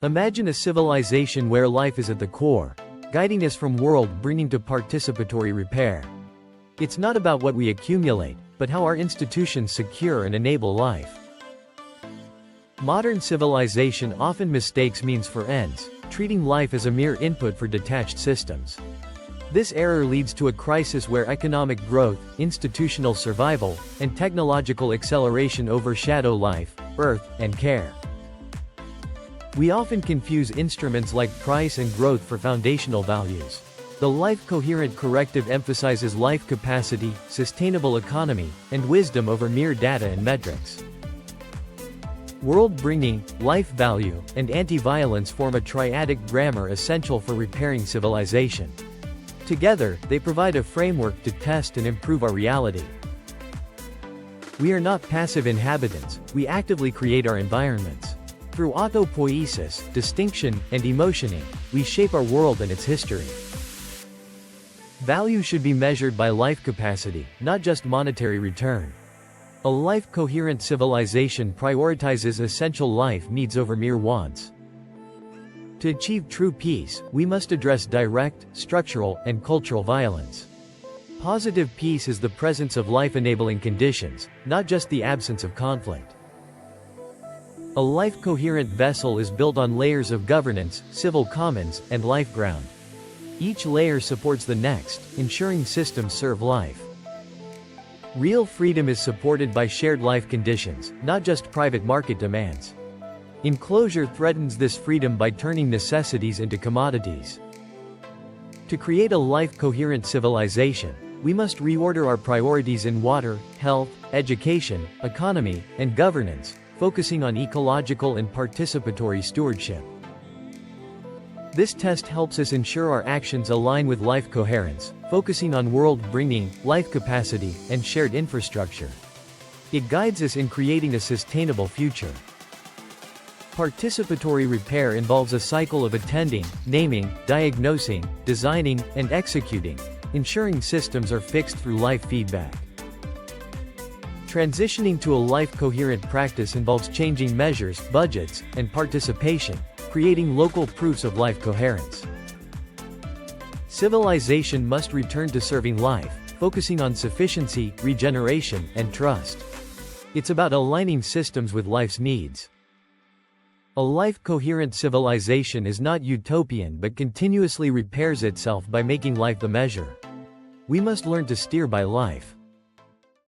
Imagine a civilization where life is at the core, guiding us from world-bringing to participatory repair. It's not about what we accumulate, but how our institutions secure and enable life. Modern civilization often mistakes means for ends, treating life as a mere input for detached systems. This error leads to a crisis where economic growth, institutional survival, and technological acceleration overshadow life, earth, and care. We often confuse instruments like price and growth for foundational values. The life-coherent corrective emphasizes life capacity, sustainable economy, and wisdom over mere data and metrics. World-bringing, life value, and anti-violence form a triadic grammar essential for repairing civilization. Together, they provide a framework to test and improve our reality. We are not passive inhabitants, we actively create our environments. Through autopoiesis, distinction, and emotioning, we shape our world and its history. Value should be measured by life capacity, not just monetary return. A life-coherent civilization prioritizes essential life needs over mere wants. To achieve true peace, we must address direct, structural, and cultural violence. Positive peace is the presence of life-enabling conditions, not just the absence of conflict. A life-coherent vessel is built on layers of governance, civil commons, and life ground. Each layer supports the next, ensuring systems serve life. Real freedom is supported by shared life conditions, not just private market demands. Enclosure threatens this freedom by turning necessities into commodities. To create a life-coherent civilization, we must reorder our priorities in water, health, education, economy, and governance, focusing on ecological and participatory stewardship. This test helps us ensure our actions align with life coherence, focusing on world-bringing, life capacity, and shared infrastructure. It guides us in creating a sustainable future. Participatory repair involves a cycle of attending, naming, diagnosing, designing, and executing, ensuring systems are fixed through life feedback. Transitioning to a life-coherent practice involves changing measures, budgets, and participation, creating local proofs of life coherence. Civilization must return to serving life, focusing on sufficiency, regeneration, and trust. It's about aligning systems with life's needs. A life-coherent civilization is not utopian but continuously repairs itself by making life the measure. We must learn to steer by life.